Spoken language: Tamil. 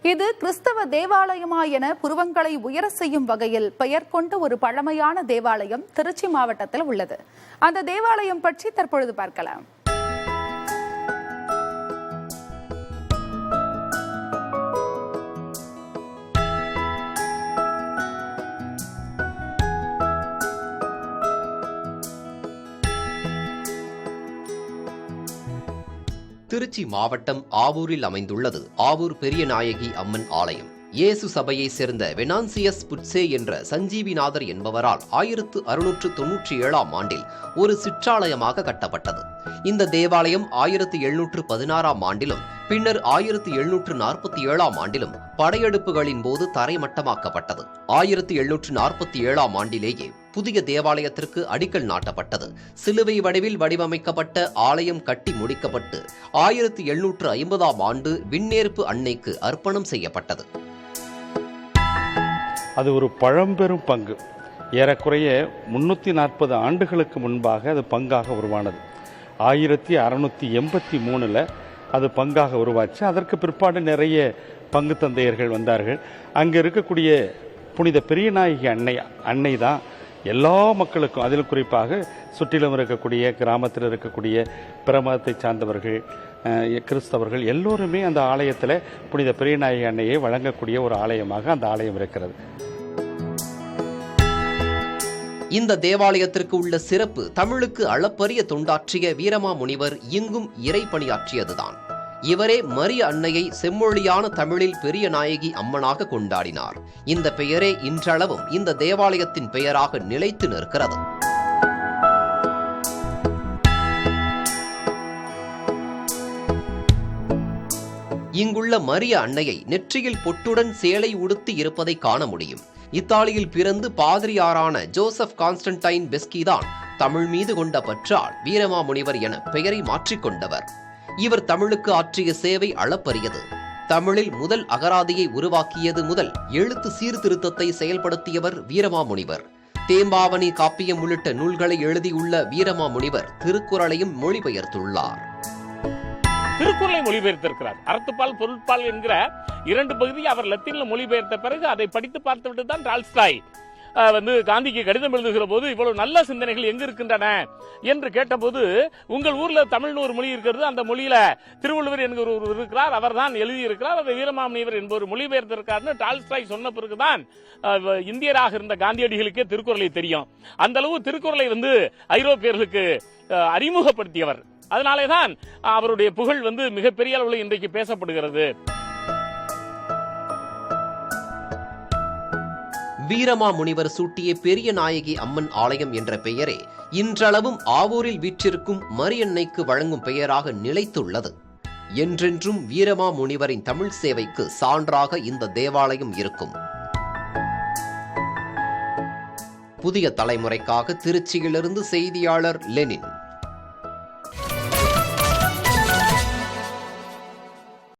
இது கிறிஸ்தவ தேவாலயமா என புருவங்களை உயர செய்யும் வகையில் பெயர் கொண்ட ஒரு பழமையான தேவாலயம் திருச்சி மாவட்டத்தில் உள்ளது. அந்த தேவாலயம் பற்றி தற்பொழுது பார்க்கலாம். திருச்சி மாவட்டம் ஆவூரில் அமைந்துள்ளது ஆவூர் பெரியநாயகி அம்மன் ஆலயம். இயேசு சபையை சேர்ந்த வெனான்சியஸ் புட்சே என்ற சஞ்சீவிநாதர் என்பவரால் 1697ஆம் ஆண்டில் ஒரு சிற்றாலயமாக கட்டப்பட்டது. இந்த தேவாலயம் 1716ஆம் ஆண்டிலும் பின்னர் 1747ஆம் ஆண்டிலும் படையெடுப்புகளின் போது தரைமட்டமாக்கப்பட்டது. 1747ஆம் ஆண்டிலேயே புதிய தேவாலயத்திற்கு அடிக்கல் நாட்டப்பட்டது. சிலுவை வடிவில் வடிவமைக்கப்பட்ட ஆலயம் கட்டி முடிக்கப்பட்டு 1750ஆம் ஆண்டு விண்ணேற்பு அன்னைக்கு அர்ப்பணம் செய்யப்பட்டது. அது ஒரு பழம்பெரும் பங்கு. ஏறக்குறைய 340 ஆண்டுகளுக்கு முன்பாக அது பங்காக உருவானது. 1683 அது பங்காக உருவாச்சு. அதற்கு பிற்பாடு நிறைய பங்கு தந்தையர்கள் வந்தார்கள். அங்கே இருக்கக்கூடிய புனித பெரியநாயகி அன்னை தான் எல்லா மக்களுக்கும், அதில் குறிப்பாக சுற்றிலும் இருக்கக்கூடிய கிராமத்தில் இருக்கக்கூடிய பிற மதத்தை சார்ந்தவர்கள், கிறிஸ்தவர்கள் எல்லோருமே அந்த ஆலயத்தில் புனித பெரியநாயகி அன்னையை வழங்கக்கூடிய ஒரு ஆலயமாக அந்த ஆலயம் இருக்கிறது. இந்த தேவாலயத்திற்கு உள்ள சிறப்பு தமிழுக்கு அளப்பரிய தொண்டாற்றிய வீரமாமுனிவர் இங்கும் இறை பணியாற்றியதுதான். இவரே மரிய அன்னையை செம்மொழியான தமிழில் பெரிய நாயகி அம்மனாக கொண்டாடினார். இந்த பெயரே இன்றளவும் இந்த தேவாலயத்தின் பெயராக நிலைத்து நிற்கிறது. இங்குள்ள மரிய அன்னையை நெற்றியில் பொட்டுடன் சேலை உடுத்தி இருப்பதை காண முடியும். இத்தாலியில் பிறந்து பாதிரியாரான ஜோசப் கான்ஸ்டன்டைன் பெஸ்கி தான் தமிழ் மீது கொண்ட பற்றால் வீரமாமுனிவர் என பெயரை மாற்றிக்கொண்டவர். இவர் தமிழுக்கு ஆற்றிய சேவை அளப்பரியது. தமிழில் முதல் அகராதியை உருவாக்கியது முதல் எழுத்து சீர்திருத்தத்தை செயல்படுத்தியவர் வீரமாமுனிவர். தேம்பாவணி காப்பியம் உள்ளிட்ட நூல்களை எழுதியுள்ள வீரமாமுனிவர் திருக்குறளையும் மொழிபெயர்த்துள்ளார். திருக்குறளை மொழிபெயர்த்திருக்கிறார். அறத்துப்பால் பொருட்பால் என்கிற 2 பகுதியை அவர் லத்தீன்ல மொழிபெயர்த்த பிறகு அதை படித்து பார்த்துவிட்டு தான் டால்ஸ்டாய் காந்திக்கு கடிதம் எழுதுகிற போது இவ்வளவு நல்ல சிந்தனைகள் எங்க இருக்கின்றன என்று கேட்டபோது, உங்கள் ஊர்ல தமிழ்னு ஒரு மொழி இருக்கிறது, அந்த மொழியில திருவள்ளுவர் என்கிற ஒரு இருக்கிறார், அவர் தான் எழுதியிருக்கிறார், அதை வீரமாமுனிவர் என்பவர் மொழிபெயர்த்திருக்காருன்னு டால்ஸ்டாய் சொன்ன பிறகுதான் இந்தியராக இருந்த காந்தியடிகளுக்கே திருக்குறளை தெரியும். அந்த அளவு திருக்குறளை ஐரோப்பியர்களுக்கு அறிமுகப்படுத்தியவர். அதனாலேதான் அவருடைய புகழ் மிகப்பெரிய அளவில் இன்றைக்கு பேசப்படுகிறது. வீரமாமுனிவர் சூட்டிய பெரிய நாயகி அம்மன் ஆலயம் என்ற பெயரே இன்றளவும் ஆவூரில் வீற்றிருக்கும் மரியன்னைக்கு வழங்கும் பெயராக நிலைத்துள்ளது. என்றென்றும் வீரமாமுனிவரின் தமிழ் சேவைக்கு சான்றாக இந்த தேவாலயம் இருக்கும். புதிய தலைமுறைக்காக திருச்சியிலிருந்து செய்தியாளர் லெனின்.